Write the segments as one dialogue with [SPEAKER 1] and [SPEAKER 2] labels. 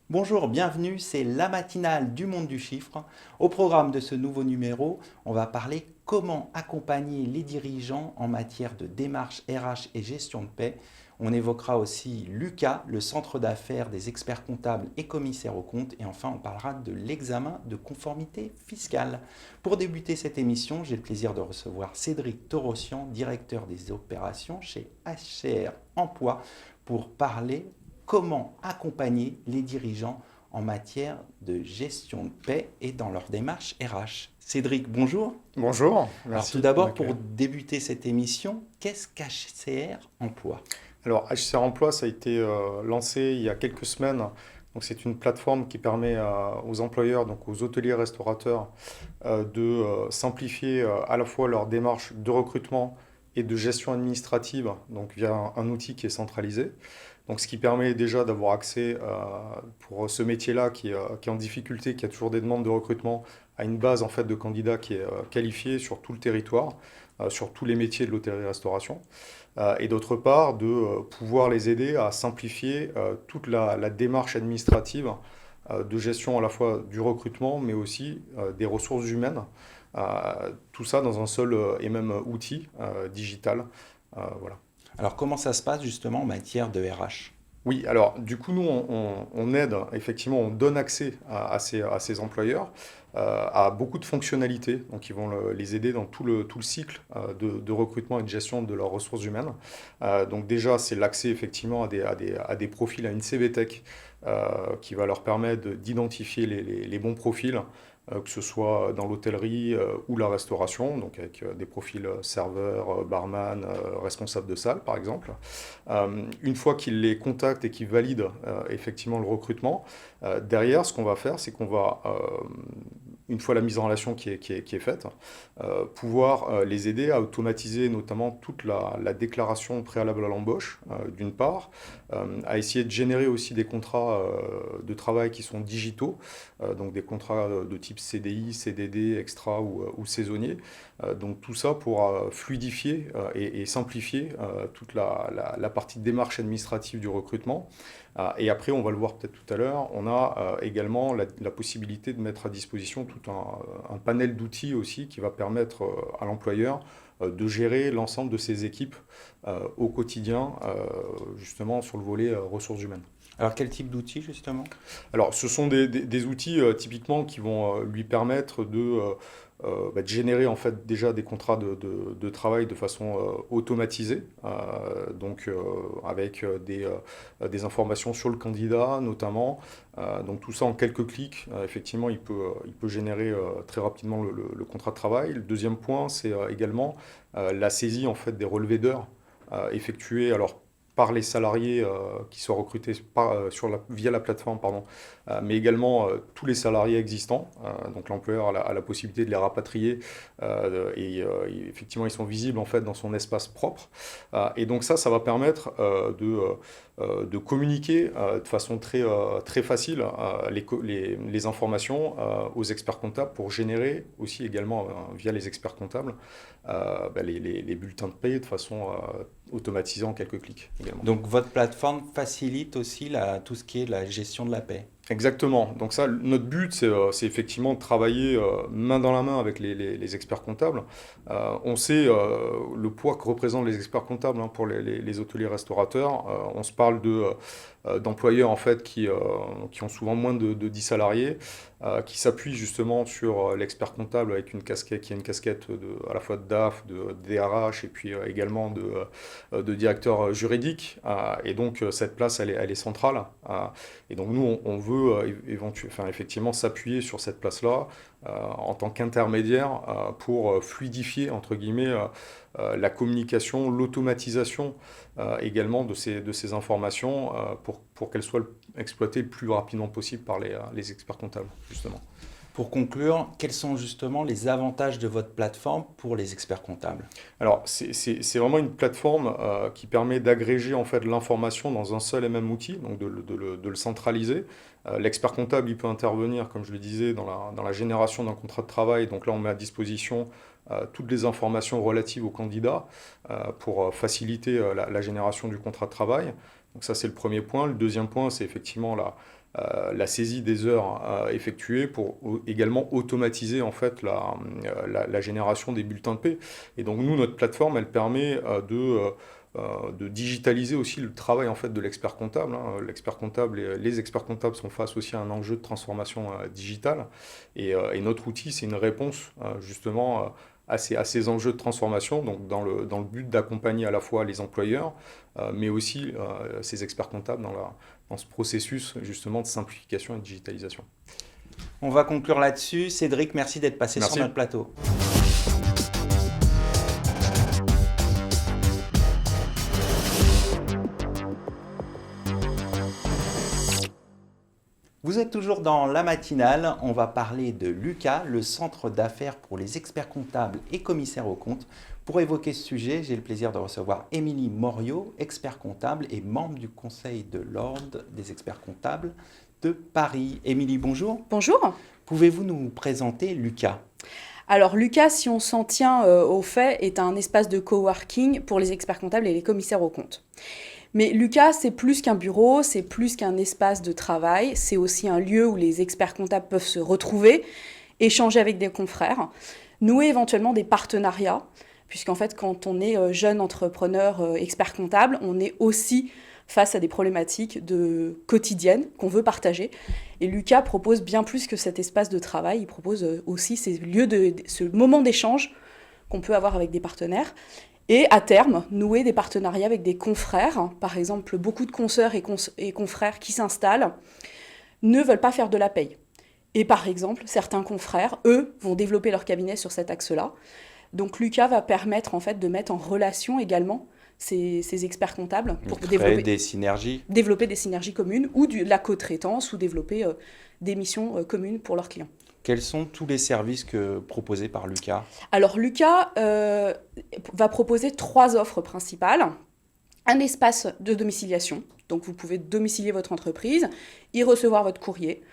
[SPEAKER 1] Bonjour, bienvenue, c'est la matinale du monde du chiffre. Au programme de ce nouveau numéro, on va parler comment accompagner les dirigeants en matière de démarche RH et gestion de paie. On évoquera aussi Lucas, le centre d'affaires des experts comptables et commissaires aux comptes. Et enfin, on parlera de l'examen de conformité fiscale. Pour débuter cette émission, j'ai le plaisir de recevoir Cédric Torossian, directeur des opérations chez HCR Emploi, pour parler comment accompagner les dirigeants en matière de gestion de paie et dans leur démarche RH. Cédric, bonjour.
[SPEAKER 2] Bonjour,
[SPEAKER 1] Alors tout
[SPEAKER 2] merci de
[SPEAKER 1] d'abord, pour
[SPEAKER 2] m'accueillir.
[SPEAKER 1] débuter cette émission, qu'est-ce qu'HCR Emploi?
[SPEAKER 2] Alors, HCR Emploi, ça a été lancé il y a quelques semaines. Donc, c'est une plateforme qui permet aux employeurs, donc aux hôteliers restaurateurs, de simplifier à la fois leur démarche de recrutement et de gestion administrative, donc via un outil qui est centralisé. Donc, ce qui permet déjà d'avoir accès pour ce métier-là qui est en difficulté, qui a toujours des demandes de recrutement, à une base en fait de candidats qui est qualifiée sur tout le territoire, sur tous les métiers de l'hôtellerie-restauration. Et d'autre part, de pouvoir les aider à simplifier toute la démarche administrative de gestion à la fois du recrutement, mais aussi des ressources humaines. Tout ça dans un seul et même outil digital. Voilà.
[SPEAKER 1] Alors comment ça se passe justement en matière de RH?
[SPEAKER 2] Oui, alors du coup, nous, on aide, effectivement, on donne accès à ces employeurs à beaucoup de fonctionnalités, donc ils vont les aider dans tout le cycle de recrutement et de gestion de leurs ressources humaines. Donc déjà, c'est l'accès effectivement à des profils, à une CV Tech qui va leur permettre d'identifier les bons profils, que ce soit dans l'hôtellerie ou la restauration, donc avec des profils serveurs, barman, responsables de salle par exemple. Une fois qu'ils les contactent et qu'ils valident effectivement le recrutement, derrière, ce qu'on va faire, c'est qu'on va, une fois la mise en relation qui est faite, pouvoir les aider à automatiser notamment toute la déclaration préalable à l'embauche, d'une part, à essayer de générer aussi des contrats de travail qui sont digitaux, donc des contrats de type CDI, CDD, extra ou saisonnier. Donc tout ça pour fluidifier et simplifier toute la partie démarche administrative du recrutement. Et après, on va le voir peut-être tout à l'heure, on a également la possibilité de mettre à disposition tout un panel d'outils aussi qui va permettre à l'employeur de gérer l'ensemble de ses équipes au quotidien, justement sur le volet ressources humaines.
[SPEAKER 1] Alors quel type d'outils justement?
[SPEAKER 2] Alors, ce sont des outils typiquement qui vont lui permettre de générer en fait déjà des contrats de travail de façon automatisée, donc avec des informations sur le candidat notamment. Donc tout ça en quelques clics, effectivement, il peut générer très rapidement le contrat de travail. Le deuxième point, c'est également la saisie en fait des relevés d'heures effectués alors par les salariés qui sont recrutés via la plateforme, pardon, mais également tous les salariés existants. Donc l'employeur a la possibilité de les rapatrier et effectivement ils sont visibles en fait dans son espace propre. Et donc ça va permettre de communiquer de façon très facile les informations aux experts comptables pour générer aussi également via les experts comptables les bulletins de paie de façon automatisée en quelques clics également.
[SPEAKER 1] Donc votre plateforme facilite aussi tout ce qui est la gestion de la paie.
[SPEAKER 2] Exactement. Donc ça, notre but, c'est effectivement de travailler main dans la main avec les experts comptables. On sait le poids que représentent les experts comptables pour les hôteliers restaurateurs. On se parle d'employeurs en fait qui ont souvent moins de 10 salariés, qui s'appuient justement sur l'expert comptable avec une casquette qui a une casquette à la fois de DAF, de DRH et puis également de directeur juridique. Et donc cette place, elle est centrale. Et donc nous, on veut effectivement s'appuyer sur cette place-là en tant qu'intermédiaire pour fluidifier, entre guillemets, la communication, l'automatisation également de ces informations pour qu'elles soient exploitées le plus rapidement possible par les experts comptables, justement.
[SPEAKER 1] Pour conclure, quels sont justement les avantages de votre plateforme pour les experts comptables?
[SPEAKER 2] Alors, c'est vraiment une plateforme qui permet d'agréger en fait l'information dans un seul et même outil, donc de le centraliser. L'expert comptable, il peut intervenir, comme je le disais, dans la génération d'un contrat de travail. Donc là, on met à disposition toutes les informations relatives au candidat pour faciliter la génération du contrat de travail. Donc ça, c'est le premier point. Le deuxième point, c'est effectivement la saisie des heures effectuées pour également automatiser en fait la génération des bulletins de paie. Et donc nous, notre plateforme, elle permet de digitaliser aussi le travail en fait de l'expert comptable. L'expert comptable les experts comptables sont face aussi à un enjeu de transformation digitale. Et notre outil, c'est une réponse justement à ces enjeux de transformation, donc dans le but d'accompagner à la fois les employeurs, mais aussi ces experts comptables dans ce processus justement de simplification et de digitalisation.
[SPEAKER 1] On va conclure là-dessus. Cédric, merci d'être passé sur notre plateau. Vous êtes toujours dans la matinale, on va parler de Lucas, le centre d'affaires pour les experts comptables et commissaires aux comptes. Pour évoquer ce sujet, j'ai le plaisir de recevoir Émilie Moriot, expert comptable et membre du conseil de l'Ordre des experts comptables de Paris. Émilie, bonjour.
[SPEAKER 3] Bonjour.
[SPEAKER 1] Pouvez-vous nous présenter Lucas ?
[SPEAKER 3] Alors Lucas, si on s'en tient aux faits, est un espace de coworking pour les experts comptables et les commissaires aux comptes. Mais Lucas, c'est plus qu'un bureau, c'est plus qu'un espace de travail, c'est aussi un lieu où les experts comptables peuvent se retrouver, échanger avec des confrères, nouer éventuellement des partenariats, puisqu'en fait, quand on est jeune entrepreneur expert comptable, on est aussi face à des problématiques quotidiennes qu'on veut partager. Et Lucas propose bien plus que cet espace de travail, il propose aussi ce moment d'échange qu'on peut avoir avec des partenaires. Et à terme, nouer des partenariats avec des confrères. Par exemple, beaucoup de consoeurs et confrères qui s'installent ne veulent pas faire de la paye. Et par exemple, certains confrères, eux, vont développer leur cabinet sur cet axe-là. Donc Lucas va permettre en fait de mettre en relation également ces experts comptables pour développer des synergies communes ou de la co-traitance ou développer des missions communes pour leurs clients.
[SPEAKER 1] Quels sont tous les services proposés par Lucas ?
[SPEAKER 3] Alors Lucas va proposer 3 offres principales. Un espace de domiciliation, donc vous pouvez domicilier votre entreprise, y recevoir votre courrier,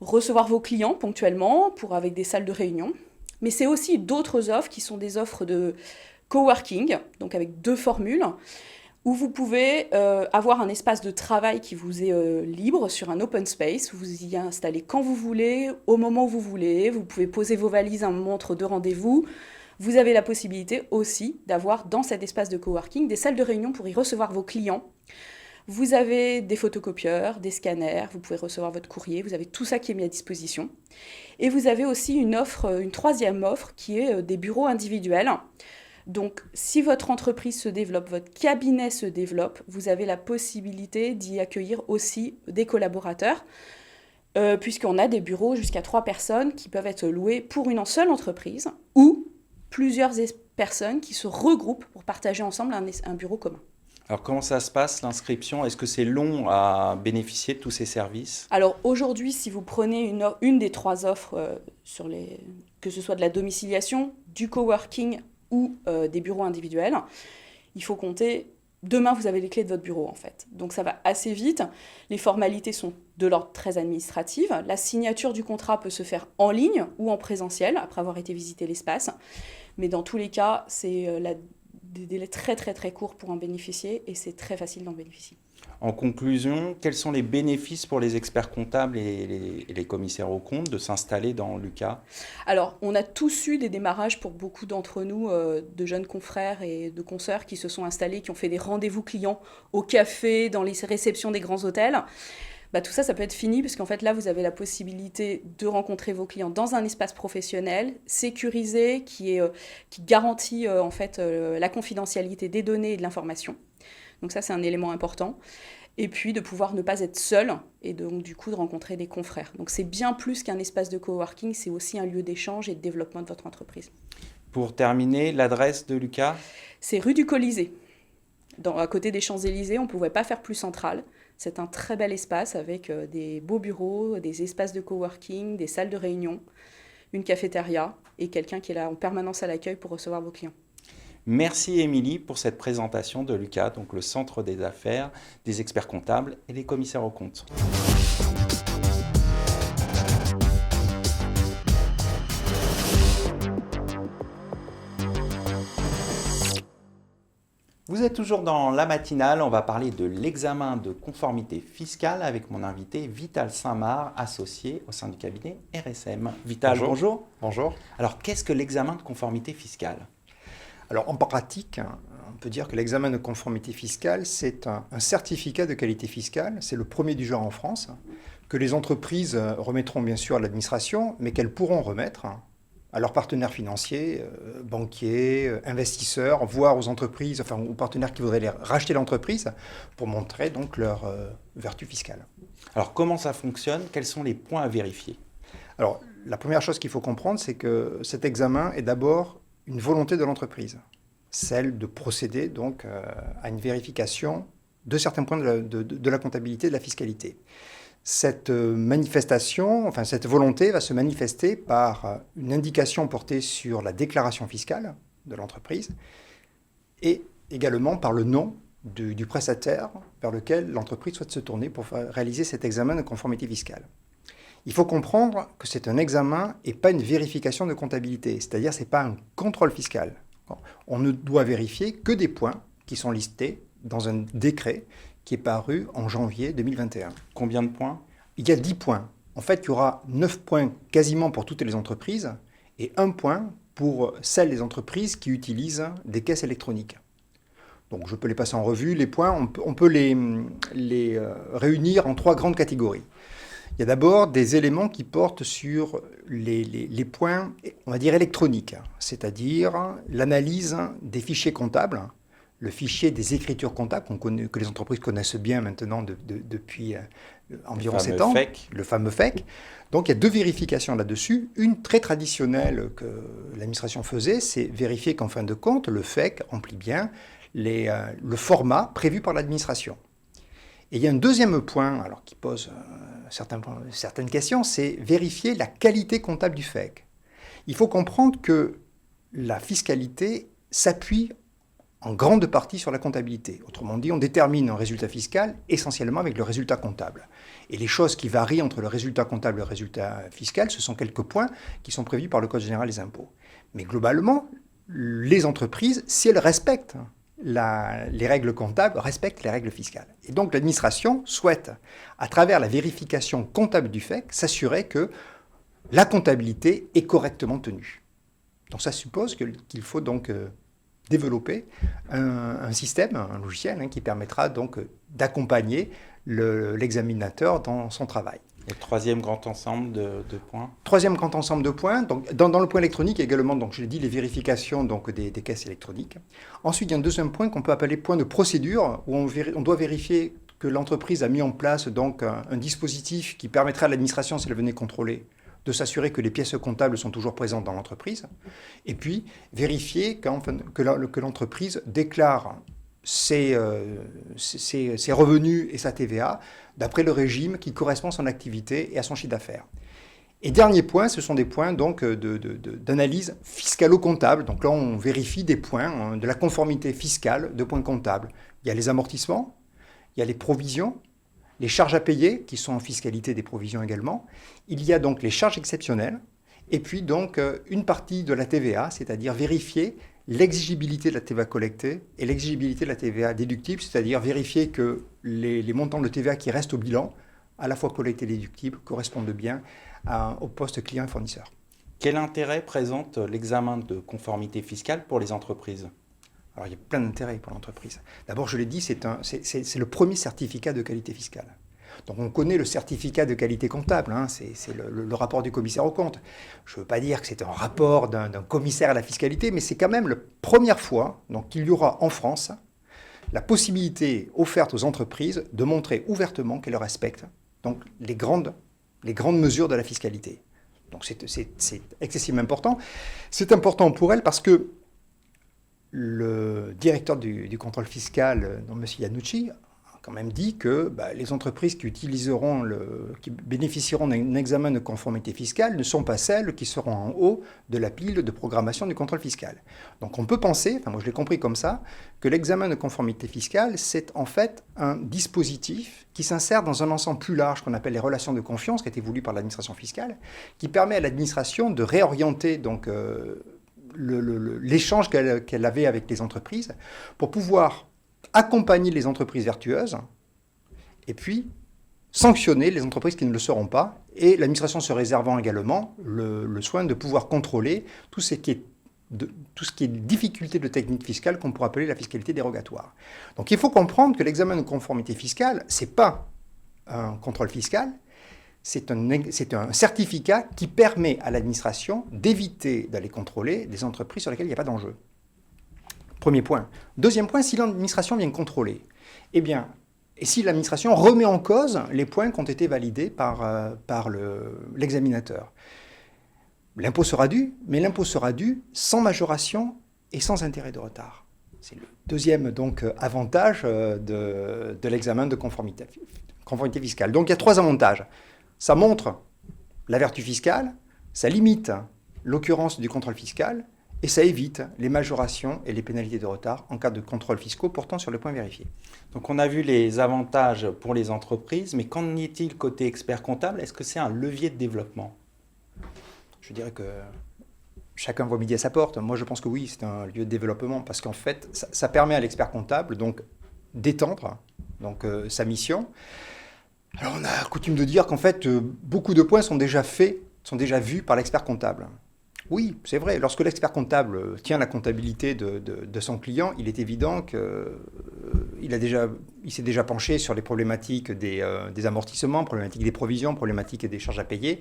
[SPEAKER 3] recevoir vos clients ponctuellement avec des salles de réunion. Mais c'est aussi d'autres offres qui sont des offres de coworking, donc avec 2 formules, où vous pouvez avoir un espace de travail qui vous est libre sur un open space, où vous y installez quand vous voulez, au moment où vous voulez, vous pouvez poser vos valises à un moment entre 2 rendez-vous. Vous avez la possibilité aussi d'avoir dans cet espace de coworking des salles de réunion pour y recevoir vos clients. Vous avez des photocopieurs, des scanners, vous pouvez recevoir votre courrier, vous avez tout ça qui est mis à disposition. Et vous avez aussi une 3e offre qui est des bureaux individuels. Donc, si votre entreprise se développe, votre cabinet se développe, vous avez la possibilité d'y accueillir aussi des collaborateurs, puisqu'on a des bureaux jusqu'à 3 personnes qui peuvent être loués pour une seule entreprise ou plusieurs personnes qui se regroupent pour partager ensemble un bureau commun.
[SPEAKER 1] Alors, comment ça se passe, l'inscription ? Est-ce que c'est long à bénéficier de tous ces services ?
[SPEAKER 3] Alors, aujourd'hui, si vous prenez une des 3 offres, que ce soit de la domiciliation, du coworking ou des bureaux individuels, il faut compter, demain vous avez les clés de votre bureau en fait. Donc ça va assez vite, les formalités sont de l'ordre très administratif, la signature du contrat peut se faire en ligne ou en présentiel après avoir été visiter l'espace, mais dans tous les cas c'est des délais très très très courts pour en bénéficier et c'est très facile d'en bénéficier.
[SPEAKER 1] En conclusion, quels sont les bénéfices pour les experts comptables et les commissaires aux comptes de s'installer dans Lucas ?
[SPEAKER 3] Alors, on a tous eu des démarrages pour beaucoup d'entre nous, de jeunes confrères et de consoeurs qui se sont installés, qui ont fait des rendez-vous clients au café, dans les réceptions des grands hôtels. Tout ça, ça peut être fini parce qu'en fait, là, vous avez la possibilité de rencontrer vos clients dans un espace professionnel, sécurisé, qui garantit en fait la confidentialité des données et de l'information. Donc ça, c'est un élément important. Et puis de pouvoir ne pas être seul et donc du coup de rencontrer des confrères. Donc c'est bien plus qu'un espace de coworking, c'est aussi un lieu d'échange et de développement de votre entreprise.
[SPEAKER 1] Pour terminer, l'adresse de Lucas ?
[SPEAKER 3] C'est rue du Colisée. À côté des Champs-Élysées, on ne pouvait pas faire plus central. C'est un très bel espace avec des beaux bureaux, des espaces de coworking, des salles de réunion, une cafétéria et quelqu'un qui est là en permanence à l'accueil pour recevoir vos clients.
[SPEAKER 1] Merci Émilie pour cette présentation de Lucas, donc le centre des affaires, des experts comptables et des commissaires aux comptes. Vous êtes toujours dans la matinale, on va parler de l'examen de conformité fiscale avec mon invité Vital Saint-Marc, associé au sein du cabinet RSM. Vital, bonjour.
[SPEAKER 2] Bonjour.
[SPEAKER 1] Alors, qu'est-ce que l'examen de conformité fiscale?
[SPEAKER 4] Alors en pratique, on peut dire que l'examen de conformité fiscale, c'est un certificat de qualité fiscale, c'est le premier du genre en France, que les entreprises remettront bien sûr à l'administration, mais qu'elles pourront remettre à leurs partenaires financiers, banquiers, investisseurs, voire aux entreprises, enfin aux partenaires qui voudraient racheter l'entreprise, pour montrer donc leur vertu fiscale.
[SPEAKER 1] Alors, comment ça fonctionne? Quels sont les points à vérifier?
[SPEAKER 4] Alors, la première chose qu'il faut comprendre, c'est que cet examen est d'abord une volonté de l'entreprise, celle de procéder donc à une vérification de certains points de la comptabilité, de la fiscalité. Cette manifestation, enfin cette volonté va se manifester par une indication portée sur la déclaration fiscale de l'entreprise et également par le nom du prestataire vers lequel l'entreprise souhaite se tourner pour réaliser cet examen de conformité fiscale. Il faut comprendre que c'est un examen et pas une vérification de comptabilité, c'est-à-dire que ce n'est pas un contrôle fiscal. On ne doit vérifier que des points qui sont listés dans un décret qui est paru en janvier 2021.
[SPEAKER 1] Combien de points?
[SPEAKER 4] Il y a 10 points. En fait, il y aura 9 points quasiment pour toutes les entreprises et 1 point pour celles des entreprises qui utilisent des caisses électroniques. Donc je peux les passer en revue. Les points, on peut les réunir en 3 grandes catégories. Il y a d'abord des éléments qui portent sur les points, on va dire, électroniques, c'est-à-dire l'analyse des fichiers comptables, le fichier des écritures comptables que les entreprises connaissent bien maintenant depuis environ 7 ans, le fameux FEC. Donc il y a 2 vérifications là-dessus. Une très traditionnelle que l'administration faisait, c'est vérifier qu'en fin de compte, le FEC remplit bien le format prévu par l'administration. Et il y a un deuxième point, alors qui pose certaines questions, c'est vérifier la qualité comptable du FEC. Il faut comprendre que la fiscalité s'appuie en grande partie sur la comptabilité. Autrement dit, on détermine un résultat fiscal essentiellement avec le résultat comptable. Et les choses qui varient entre le résultat comptable et le résultat fiscal, ce sont quelques points qui sont prévus par le Code général des impôts. Mais globalement, les entreprises, si elles respectent les règles comptables, respectent les règles fiscales. Et donc l'administration souhaite, à travers la vérification comptable du FEC, s'assurer que la comptabilité est correctement tenue. Donc ça suppose qu'il faut donc développer un système, un logiciel qui permettra donc d'accompagner l'examinateur dans son travail.
[SPEAKER 1] Et le troisième grand ensemble de points?
[SPEAKER 4] Troisième grand ensemble de points. Donc, dans le point électronique également, donc, je l'ai dit, les vérifications donc, des caisses électroniques. Ensuite, il y a un deuxième point qu'on peut appeler point de procédure, où on doit vérifier que l'entreprise a mis en place donc, un dispositif qui permettrait à l'administration, si elle venait contrôler, de s'assurer que les pièces comptables sont toujours présentes dans l'entreprise. Et puis, vérifier que l'entreprise déclare ses revenus et sa TVA d'après le régime qui correspond à son activité et à son chiffre d'affaires. Et dernier point, ce sont des points donc, d'analyse fiscalo-comptable. Donc là, on vérifie des points de la conformité fiscale de points comptables. Il y a les amortissements, il y a les provisions, les charges à payer, qui sont en fiscalité des provisions également. Il y a donc les charges exceptionnelles, et puis donc une partie de la TVA, c'est-à-dire vérifier l'exigibilité de la TVA collectée et l'exigibilité de la TVA déductible, c'est-à-dire vérifier que les montants de TVA qui restent au bilan, à la fois collectés et déductibles, correspondent bien au poste client et fournisseur.
[SPEAKER 1] Quel intérêt présente l'examen de conformité fiscale pour les entreprises?
[SPEAKER 4] Alors il y a plein d'intérêts pour l'entreprise. D'abord, je l'ai dit, c'est le premier certificat de qualité fiscale. Donc on connaît le certificat de qualité comptable, c'est le rapport du commissaire aux comptes. Je ne veux pas dire que c'est un rapport d'un commissaire à la fiscalité, mais c'est quand même la première fois qu'il y aura en France la possibilité offerte aux entreprises de montrer ouvertement qu'elles respectent donc, les grandes mesures de la fiscalité. Donc c'est excessivement important. C'est important pour elles parce que le directeur du contrôle fiscal, M. Iannucci, a quand même dit que les entreprises qui bénéficieront d'un examen de conformité fiscale ne sont pas celles qui seront en haut de la pile de programmation du contrôle fiscal. Donc on peut penser, moi je l'ai compris comme ça, que l'examen de conformité fiscale, c'est en fait un dispositif qui s'insère dans un ensemble plus large qu'on appelle les relations de confiance, qui a été voulu par l'administration fiscale, qui permet à l'administration de réorienter donc, l'échange qu'elle avait avec les entreprises pour pouvoir accompagner les entreprises vertueuses et puis sanctionner les entreprises qui ne le seront pas, et l'administration se réservant également le soin de pouvoir contrôler tout ce qui est difficulté de technique fiscale qu'on pourrait appeler la fiscalité dérogatoire. Donc il faut comprendre que l'examen de conformité fiscale, ce n'est pas un contrôle fiscal, c'est un certificat qui permet à l'administration d'éviter d'aller contrôler des entreprises sur lesquelles il n'y a pas d'enjeu. Premier point. Deuxième point, si l'administration vient contrôler, eh bien, et si l'administration remet en cause les points qui ont été validés par l'examinateur. L'impôt sera dû, mais l'impôt sera dû sans majoration et sans intérêt de retard. C'est le deuxième donc, avantage de l'examen de conformité fiscale. Donc il y a 3 avantages. Ça montre la vertu fiscale, ça limite l'occurrence du contrôle fiscal, et ça évite les majorations et les pénalités de retard en cas de contrôles fiscaux portant sur les points vérifiés.
[SPEAKER 1] Donc on a vu les avantages pour les entreprises, mais qu'en est-il côté expert comptable? Est-ce que c'est un levier de développement?
[SPEAKER 4] Je dirais que chacun voit midi à sa porte. Moi, je pense que oui, c'est un lieu de développement parce qu'en fait, ça permet à l'expert comptable donc, d'étendre donc, sa mission. Alors, on a coutume de dire qu'en fait, beaucoup de points sont déjà faits, sont déjà vus par l'expert comptable. Oui, c'est vrai. Lorsque l'expert comptable tient la comptabilité de son client, il est évident qu'il s'est déjà penché sur les problématiques des amortissements, problématiques des provisions, problématiques des charges à payer.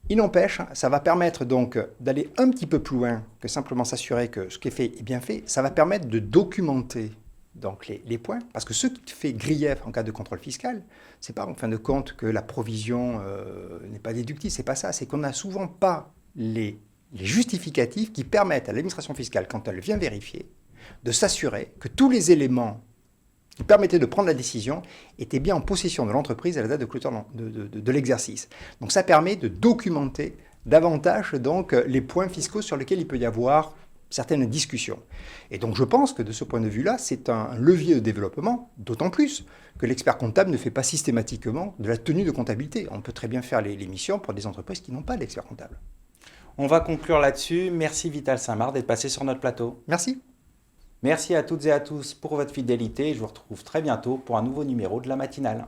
[SPEAKER 4] Il n'empêche, ça va permettre donc d'aller un petit peu plus loin que simplement s'assurer que ce qui est fait est bien fait. Ça va permettre de documenter donc les points, parce que ce qui fait grief en cas de contrôle fiscal, c'est pas en fin de compte que la provision n'est pas déductible, c'est pas ça, c'est qu'on n'a souvent pas les justificatifs qui permettent à l'administration fiscale, quand elle vient vérifier, de s'assurer que tous les éléments qui permettaient de prendre la décision étaient bien en possession de l'entreprise à la date de clôture de l'exercice. Donc ça permet de documenter davantage donc, les points fiscaux sur lesquels il peut y avoir certaines discussions. Et donc je pense que de ce point de vue-là, c'est un levier de développement, d'autant plus que l'expert comptable ne fait pas systématiquement de la tenue de comptabilité. On peut très bien faire les missions pour des entreprises qui n'ont pas d'expert comptable.
[SPEAKER 1] On va conclure là-dessus. Merci Vital Saint-Marc d'être passé sur notre plateau.
[SPEAKER 4] Merci.
[SPEAKER 1] Merci à toutes et à tous pour votre fidélité. Je vous retrouve très bientôt pour un nouveau numéro de la matinale.